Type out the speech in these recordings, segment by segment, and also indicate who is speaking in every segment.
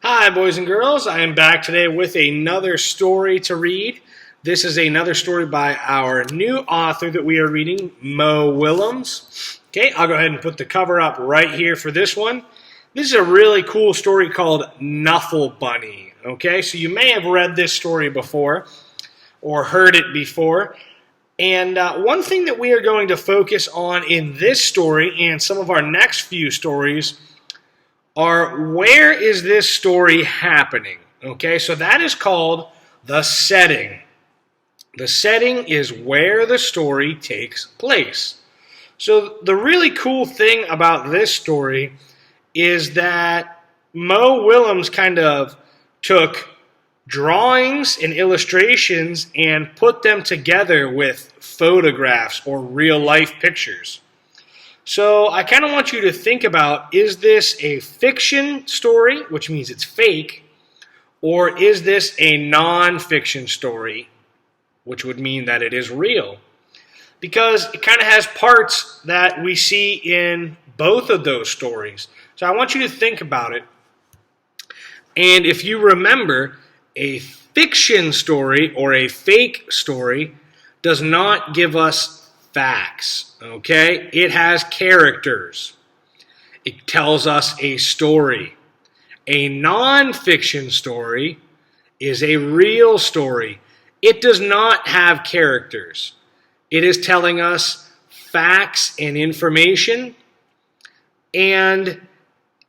Speaker 1: Hi, boys and girls. I am back today with another story to read. This is another story by our new author that we are reading, Mo Willems. Okay, I'll go ahead and put the cover up right here for this one. This is a really cool story called Knuffle Bunny. Okay, so you may have read this story before or heard it before. And one thing that we are going to focus on in this story and some of our next few stories are where is this story happening? Okay, so that is called the setting. The setting is where the story takes place. So the really cool thing about this story is that Mo Willems kind of took drawings and illustrations and put them together with photographs or real life pictures. So I kind of want you to think about, is this a fiction story, which means it's fake, or is this a non-fiction story, which would mean that it is real? Because it kind of has parts that we see in both of those stories. So I want you to think about it. And if you remember, a fiction story or a fake story does not give us facts, okay? It has characters. It tells us a story. A non-fiction story is a real story. It does not have characters. It is telling us facts and information, and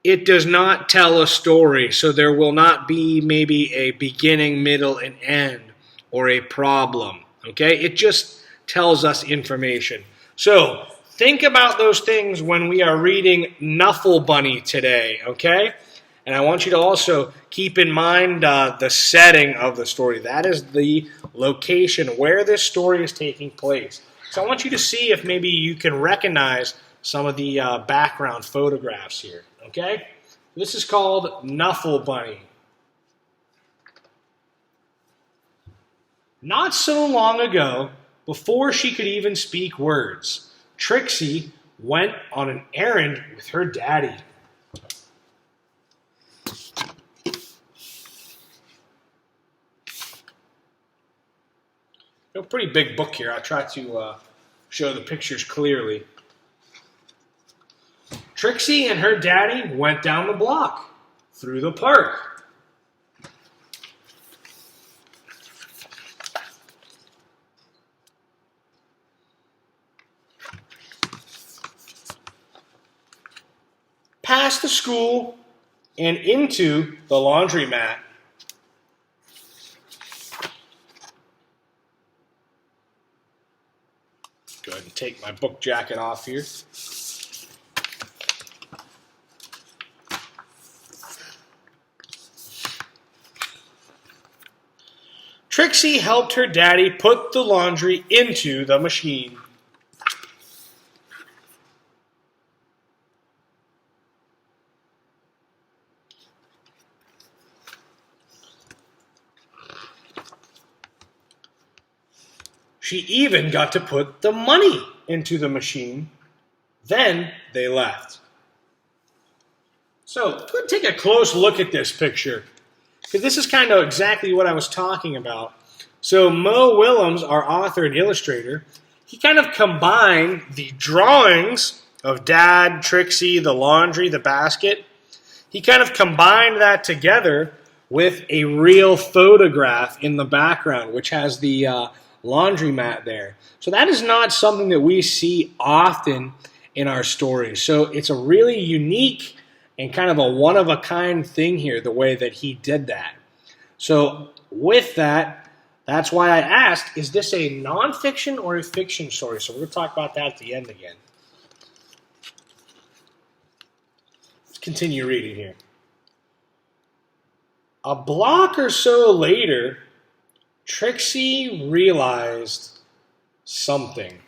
Speaker 1: it does not tell a story, so there will not be maybe a beginning, middle, and end, or a problem, okay? It just tells us information. So think about those things when we are reading Knuffle Bunny today, okay? And I want you to also keep in mind the setting of the story. That is the location where this story is taking place. So I want you to see if maybe you can recognize some of the background photographs here, okay? This is called Knuffle Bunny. Not so long ago, before she could even speak words, Trixie went on an errand with her daddy. A pretty big book here. I'll try to show the pictures clearly. Trixie and her daddy went down the block, through the park. Past the school and into the laundromat. Go ahead and take my book jacket off here. Trixie helped her daddy put the laundry into the machine. She even got to put the money into the machine. Then they left. So let's take a close look at this picture, because this is kind of exactly what I was talking about. So Mo Willems, our author and illustrator, he kind of combined the drawings of Dad, Trixie, the laundry, the basket. He kind of combined that together with a real photograph in the background, which has the laundromat there. So that is not something that we see often in our stories. So it's a really unique and kind of a one-of-a-kind thing here, the way that he did that. So with that, that's why I asked, is this a nonfiction or a fiction story? So we're going to talk about that at the end again. Let's continue reading here. A block or so later, Trixie realized something.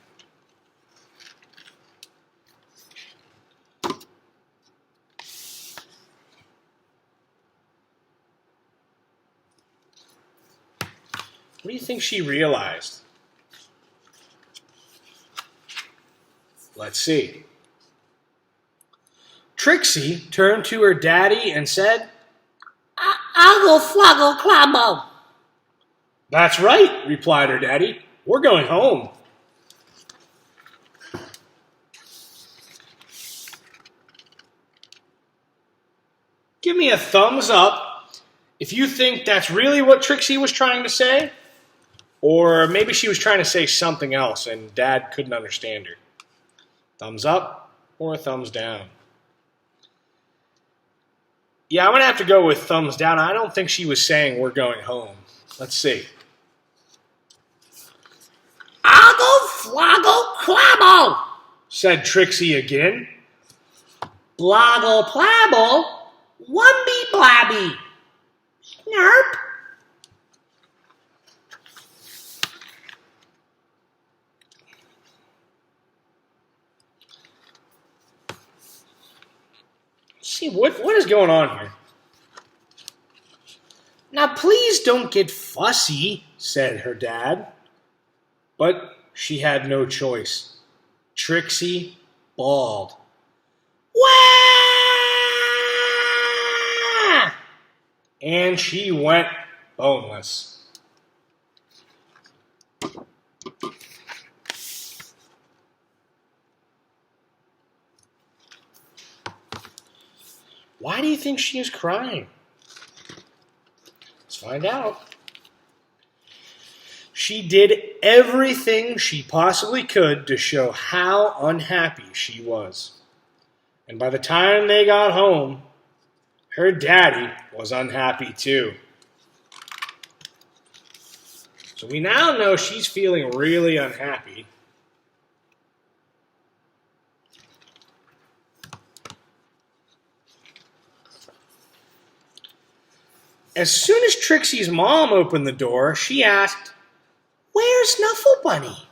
Speaker 1: What do you think she realized? Let's see. Trixie turned to her daddy and said,
Speaker 2: Ogle floggle clobble.
Speaker 1: That's right, replied her daddy. We're going home. Give me a thumbs up if you think that's really what Trixie was trying to say, or maybe she was trying to say something else and Dad couldn't understand her. Thumbs up or thumbs down. Yeah, I'm going to have to go with thumbs down. I don't think she was saying we're going home. Let's see.
Speaker 2: Ogle floggle clobble,
Speaker 1: Said Trixie again.
Speaker 2: bloggle plabble, wumby blabby. Snarp.
Speaker 1: See, what is going on here? Now, please don't get fussy, said her dad. But she had no choice. Trixie bawled. Wah! And she went boneless. Why do you think she is crying? Let's find out. She did everything she possibly could to show how unhappy she was. And by the time they got home, her daddy was unhappy too. So we now know she's feeling really unhappy. As soon as Trixie's mom opened the door, she asked, "Where's Knuffle Bunny?"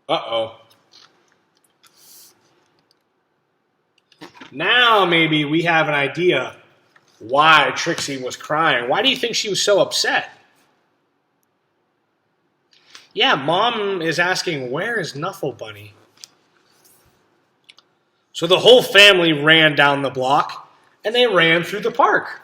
Speaker 1: Uh-oh. Now maybe we have an idea why Trixie was crying. Why do you think she was so upset? Yeah, Mom is asking, where is Knuffle Bunny? So the whole family ran down the block, and they ran through the park.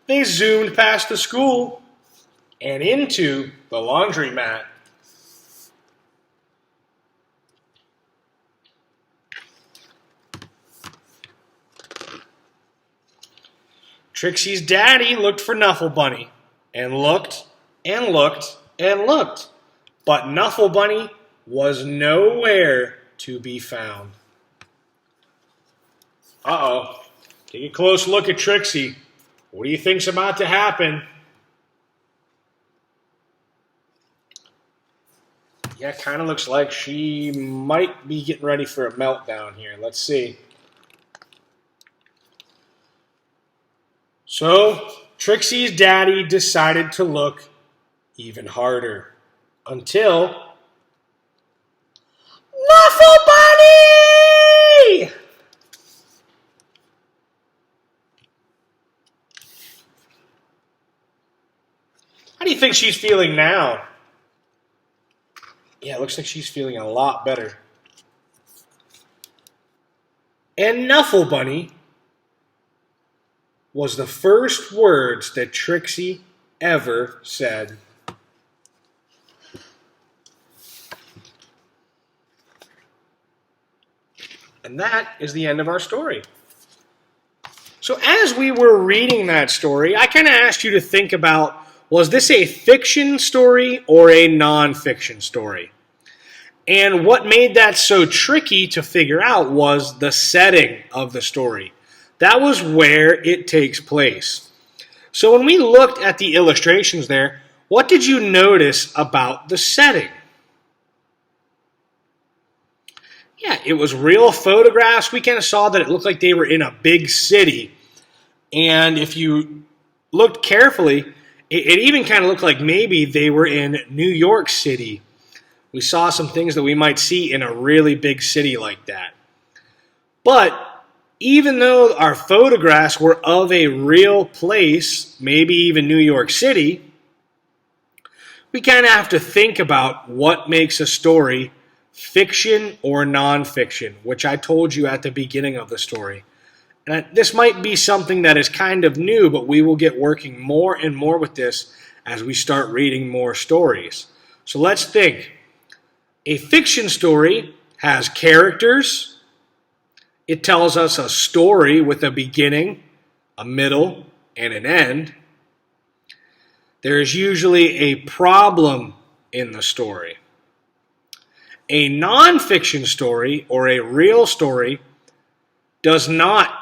Speaker 1: They zoomed past the school and into the laundromat. Trixie's daddy looked for Knuffle Bunny and looked and looked and looked, but Knuffle Bunny was nowhere to be found. Uh-oh. Take a close look at Trixie. What do you think's about to happen? Yeah, kind of looks like she might be getting ready for a meltdown here. Let's see. So, Trixie's daddy decided to look even harder until Knuffle Bunny! How do you think she's feeling now? Yeah, it looks like she's feeling a lot better. And Knuffle Bunny was the first words that Trixie ever said. And that is the end of our story. So as we were reading that story, I kind of asked you to think about, was this a fiction story or a non-fiction story? And what made that so tricky to figure out was the setting of the story. That was where it takes place. So when we looked at the illustrations there, what did you notice about the setting? Yeah, it was real photographs. We kind of saw that it looked like they were in a big city. And if you looked carefully, it even kind of looked like maybe they were in New York City. We saw some things that we might see in a really big city like that. But even though our photographs were of a real place, maybe even New York City, we kind of have to think about what makes a story fiction or nonfiction, which I told you at the beginning of the story. And this might be something that is kind of new, but we will get working more and more with this as we start reading more stories. So let's think. A fiction story has characters. It tells us a story with a beginning, a middle, and an end. There is usually a problem in the story. A nonfiction story or a real story does not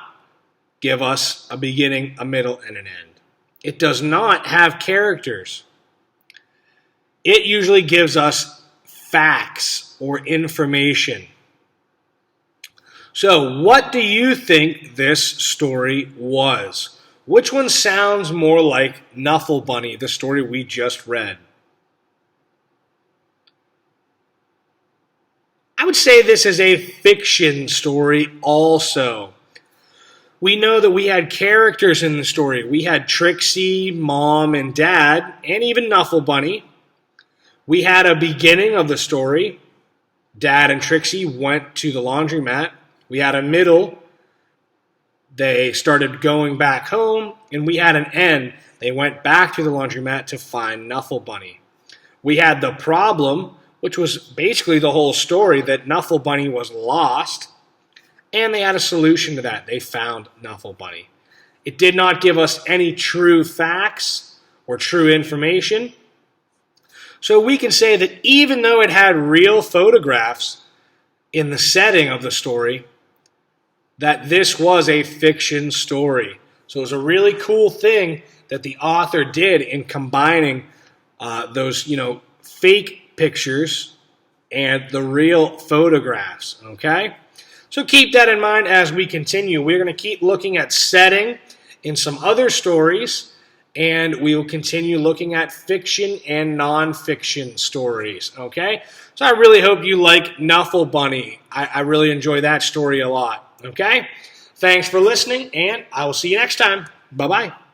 Speaker 1: give us a beginning, a middle, and an end. It does not have characters. It usually gives us facts or information. So, what do you think this story was? Which one sounds more like Knuffle Bunny, the story we just read? I would say this is a fiction story also. We know that we had characters in the story. We had Trixie, Mom, and Dad, and even Knuffle Bunny. We had a beginning of the story. Dad and Trixie went to the laundromat. We had a middle. They started going back home. And we had an end. They went back to the laundromat to find Knuffle Bunny. We had the problem, which was basically the whole story, that Knuffle Bunny was lost. And they had a solution to that. They found Knuffle Bunny. It did not give us any true facts or true information. So we can say that even though it had real photographs in the setting of the story, that this was a fiction story. So it was a really cool thing that the author did in combining those, fake pictures and the real photographs, okay? So keep that in mind as we continue. We're going to keep looking at setting in some other stories, and we will continue looking at fiction and nonfiction stories, okay? So I really hope you like Knuffle Bunny. I really enjoy that story a lot, okay? Thanks for listening, and I will see you next time. Bye-bye.